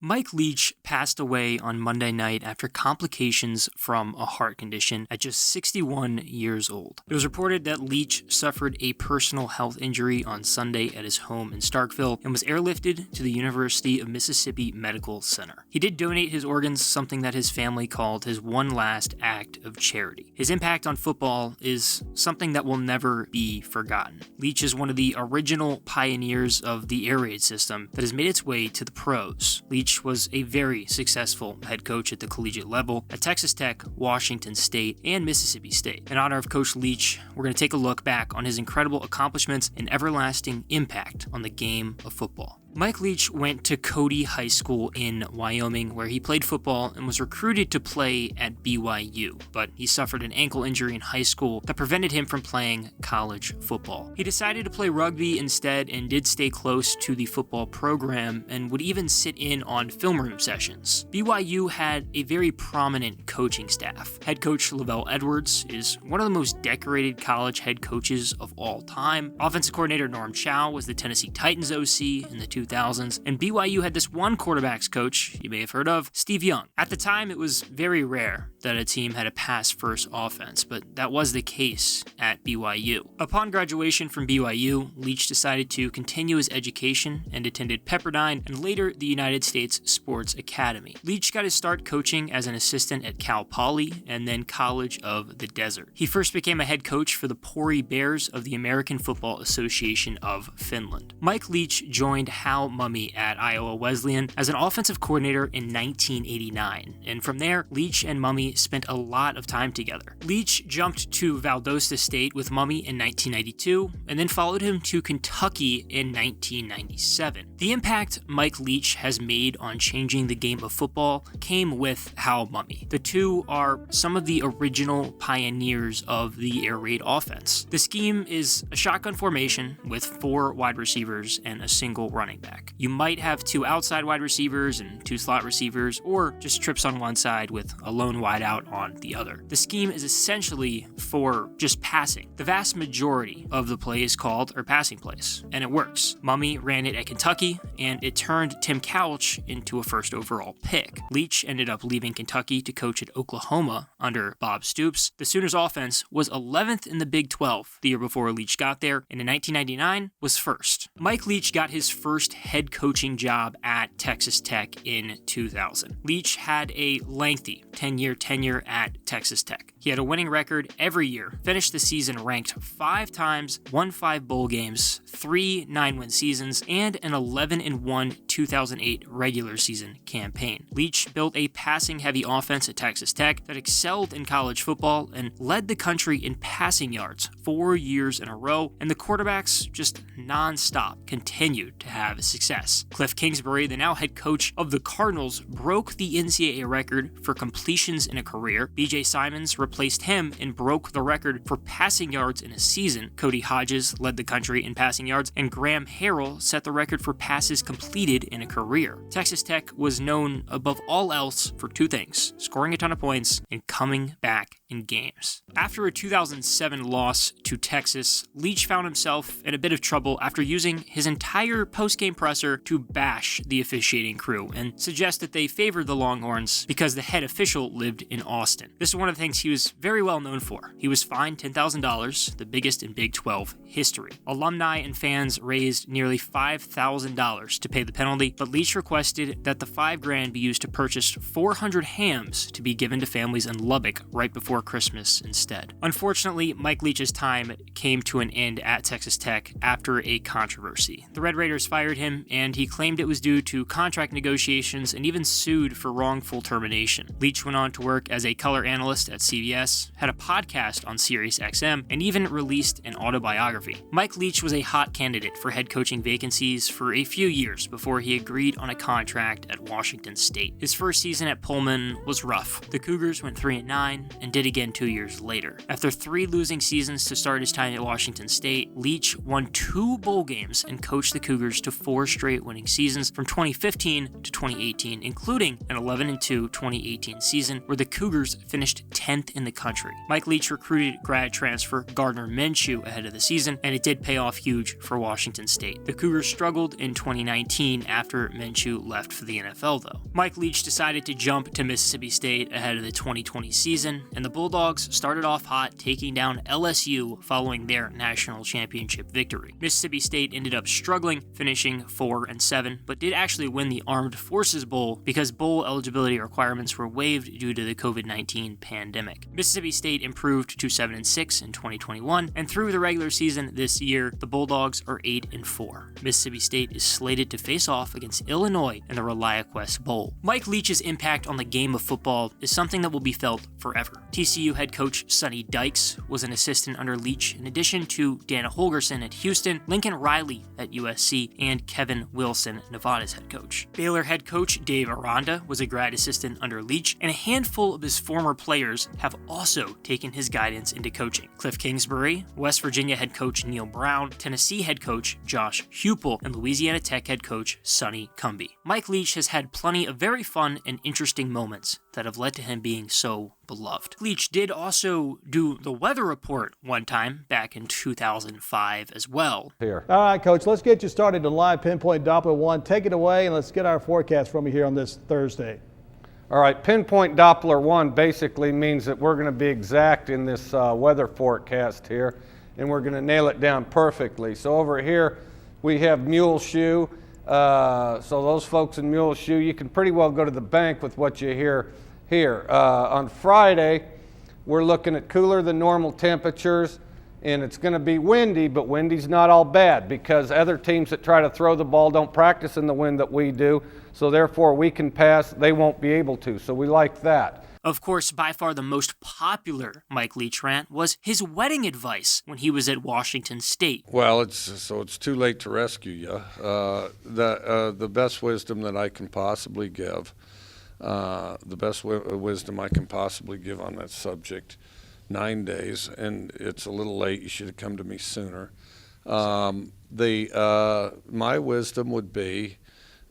Mike Leach passed away on Monday night after complications from a heart condition at just 61 years old. It was reported that Leach suffered a personal health injury on Sunday at his home in Starkville and was airlifted to the University of Mississippi Medical Center. He did donate his organs, something that his family called his one last act of charity. His impact on football is something that will never be forgotten. Leach is one of the original pioneers of the air raid system that has made its way to the pros. Leach was a very successful head coach at the collegiate level at Texas Tech, Washington State, and Mississippi State. In honor of Coach Leach, we're going to take a look back on his incredible accomplishments and everlasting impact on the game of football. Mike Leach went to Cody High School in Wyoming, where he played football and was recruited to play at BYU, but he suffered an ankle injury in high school that prevented him from playing college football. He decided to play rugby instead and did stay close to the football program and would even sit in on film room sessions. BYU had a very prominent coaching staff. Head coach Lavelle Edwards is one of the most decorated college head coaches of all time. Offensive coordinator Norm Chow was the Tennessee Titans OC in the 2000s, and BYU had this one quarterbacks coach you may have heard of, Steve Young. At the time, it was very rare that a team had a pass-first offense, but that was the case at BYU. Upon graduation from BYU, Leach decided to continue his education and attended Pepperdine and later the United States Sports Academy. Leach got his start coaching as an assistant at Cal Poly and then College of the Desert. He first became a head coach for the Pori Bears of the American Football Association of Finland. Mike Leach joined Hal Mumme at Iowa Wesleyan as an offensive coordinator in 1989, and from there, Leach and Mumme spent a lot of time together. Leach jumped to Valdosta State with Mumme in 1992, and then followed him to Kentucky in 1997. The impact Mike Leach has made on changing the game of football came with Hal Mumme. The two are some of the original pioneers of the air raid offense. The scheme is a shotgun formation with 4 wide receivers and a single running back. You might have 2 outside wide receivers and 2 slot receivers, or just trips on one side with a lone wideout on the other. The scheme is essentially for just passing. The vast majority of the plays called are passing plays, and it works. Mumme ran it at Kentucky, and it turned Tim Couch into a first overall pick. Leach ended up leaving Kentucky to coach at Oklahoma under Bob Stoops. The Sooners' offense was 11th in the Big 12 the year before Leach got there, and in 1999 was first. Mike Leach got his first head coaching job at Texas Tech in 2000. Leach had a lengthy 10-year tenure at Texas Tech. He had a winning record every year, finished the season ranked 5 times, won 5 bowl games, 3 9-win seasons, and an 11-1 2008 regular season campaign. Leach built a passing-heavy offense at Texas Tech that excelled in college football and led the country in passing yards 4 years in a row, and the quarterbacks just non-stop continued to have success. Cliff Kingsbury, the now head coach of the Cardinals, broke the NCAA record for completions in a career. BJ Simons replaced him and broke the record for passing yards in a season. Cody Hodges led the country in passing yards, and Graham Harrell set the record for passes completed in a career. Texas Tech was known above all else for 2 things: scoring a ton of points and coming back in games. After a 2007 loss to Texas, Leach found himself in a bit of trouble after using his entire post-game presser to bash the officiating crew and suggest that they favored the Longhorns because the head official lived in Austin. This is one of the things he was very well known for. He was fined $10,000, the biggest in Big 12 history. Alumni and fans raised nearly $5,000 to pay the penalty, but Leach requested that the $5,000 be used to purchase 400 hams to be given to families in Lubbock right before Christmas instead. Unfortunately, Mike Leach's time came to an end at Texas Tech after a controversy. The Red Raiders fired him, and he claimed it was due to contract negotiations and even sued for wrongful termination. Leach went on to work as a color analyst at CBS, had a podcast on SiriusXM, and even released an autobiography. Mike Leach was a hot candidate for head coaching vacancies for a few years before he agreed on a contract at Washington State. His first season at Pullman was rough. The Cougars went 3-9 and did again 2 years later. After 3 losing seasons to start his time at Washington State, Leach won 2 bowl games and coached the Cougars to 4 straight winning seasons from 2015 to 2018, including an 11-2 2018 season where the Cougars finished 10th in the country. Mike Leach recruited grad transfer Gardner Minshew ahead of the season, and it did pay off huge for Washington State. The Cougars struggled in 2019 after Minshew left for the NFL, though. Mike Leach decided to jump to Mississippi State ahead of the 2020 season, and the Bulldogs started off hot, taking down LSU following their national championship victory. Mississippi State ended up struggling, finishing 4-7, but did actually win the Armed Forces Bowl because bowl eligibility requirements were waived due to the COVID-19 pandemic. Mississippi State improved to 7-6 in 2021, and through the regular season this year, the Bulldogs are 8-4. Mississippi State is slated to face off against Illinois in the ReliaQuest Bowl. Mike Leach's impact on the game of football is something that will be felt forever. TCU head coach Sonny Dykes was an assistant under Leach, in addition to Dana Holgorsen at Houston, Lincoln Riley at USC, and Kevin Wilson, Nevada's head coach. Baylor head coach Dave Aranda was a grad assistant under Leach, and a handful of his former players have also taken his guidance into coaching. Cliff Kingsbury, West Virginia head coach Neil Brown, Tennessee head coach Josh Heupel, and Louisiana Tech head coach Sonny Cumbie. Mike Leach has had plenty of very fun and interesting moments that have led to him being so beloved. Leach did also do the weather report one time back in 2005 as well. Here. All right, Coach, let's get you started on Live Pinpoint Doppler 1. Take it away, and let's get our forecast from you here on this Thursday. All right, Pinpoint Doppler 1 basically means that we're going to be exact in this weather forecast here, and we're going to nail it down perfectly. So over here, we have Muleshoe. So those folks in Muleshoe, you can pretty well go to the bank with what you hear here. On Friday, we're looking at cooler than normal temperatures, and it's going to be windy, but windy's not all bad because other teams that try to throw the ball don't practice in the wind that we do, so therefore we can pass, they won't be able to, so we like that. Of course, by far the most popular Mike Leach rant was his wedding advice when he was at Washington State. Well, it's too late to rescue you. The best wisdom that I can possibly give, wisdom I can possibly give on that subject, 9 days, and it's a little late. You should have come to me sooner. My wisdom would be,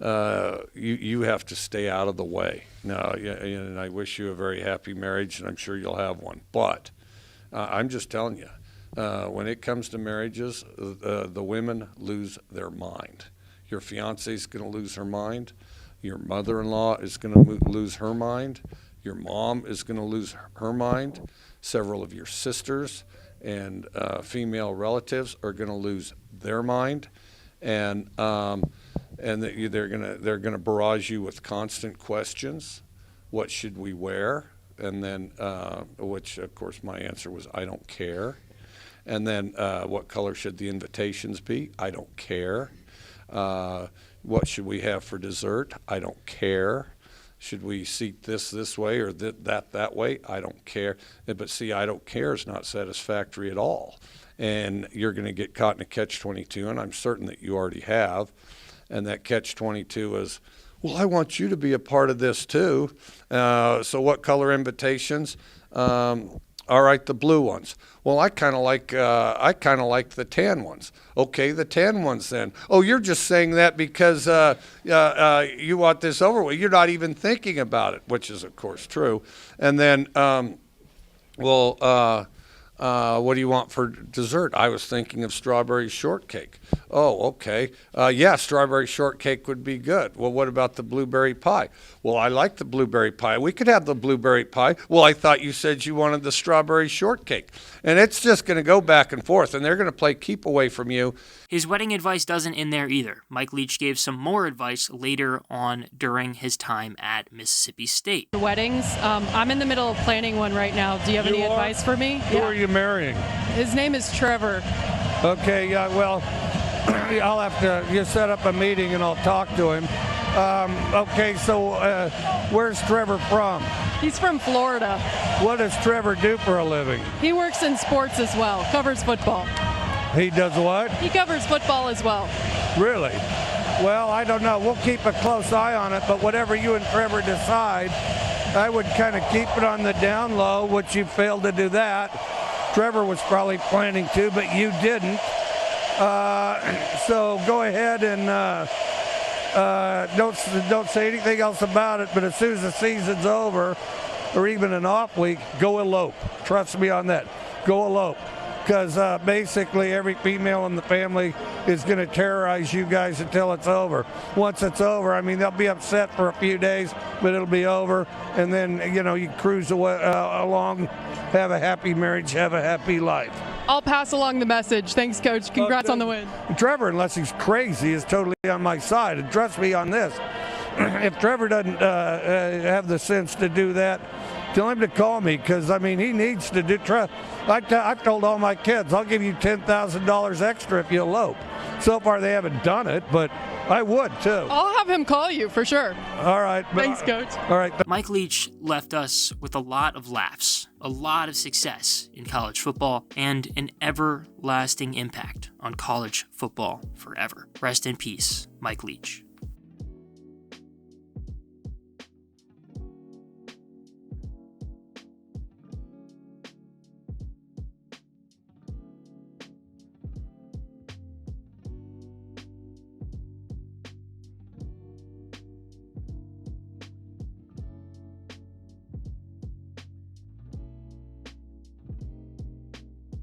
you have to stay out of the way. Now, and I wish you a very happy marriage, and I'm sure you'll have one. But I'm just telling you, when it comes to marriages, the women lose their mind. Your fiance's going to lose her mind. Your mother-in-law is going to lose her mind. Your mom is going to lose her mind. Several of your sisters and female relatives are going to lose their mind, and they're gonna barrage you with constant questions. What should we wear? And then, which of course my answer was, I don't care. And then, what color should the invitations be? I don't care. What should we have for dessert? I don't care. Should we seat this way or that way? I don't care. But see, I don't care is not satisfactory at all. And you're going to get caught in a catch-22, and I'm certain that you already have. And that catch-22 is, well, I want you to be a part of this too. So what color invitations? All right, the blue ones. Well, I kind of like the tan ones. Okay, the tan ones then. Oh, you're just saying that because you want this over with. You're not even thinking about it, which is of course true. And then, what do you want for dessert? I was thinking of strawberry shortcake. Oh, okay. Yeah, strawberry shortcake would be good. Well, what about the blueberry pie? Well, I like the blueberry pie. We could have the blueberry pie. Well, I thought you said you wanted the strawberry shortcake. And it's just going to go back and forth, and they're going to play keep away from you. His wedding advice doesn't end there either. Mike Leach gave some more advice later on during his time at Mississippi State. The weddings, I'm in the middle of planning one right now. Do you have any advice for me? Who are you marrying? His name is Trevor. Okay, yeah, well, I'll have to you set up a meeting and I'll talk to him. Okay, so where's Trevor from? He's from Florida. What does Trevor do for a living? He works in sports as well, covers football. He does what? He covers football as well. Really? Well, I don't know. We'll keep a close eye on it, but whatever you and Trevor decide, I would kind of keep it on the down low, which you failed to do that. Trevor was probably planning to, but you didn't. So go ahead and don't say anything else about it, but as soon as the season's over, or even an off week, go elope. Trust me on that. Go elope. because basically every female in the family is going to terrorize you guys until it's over. Once it's over, I mean, they'll be upset for a few days, but it'll be over, and then, you know, you cruise away, along, have a happy marriage, have a happy life. I'll pass along the message. Thanks, Coach. Congrats on the win. Trevor, unless he's crazy, is totally on my side. And trust me on this. If Trevor doesn't have the sense to do that, tell him to call me, because, I mean, he needs to do. I've told all my kids, I'll give you $10,000 extra if you elope. So far, they haven't done it, but I would, too. I'll have him call you for sure. All right. Thanks, Coach. All right. Mike Leach left us with a lot of laughs, a lot of success in college football, and an everlasting impact on college football forever. Rest in peace, Mike Leach.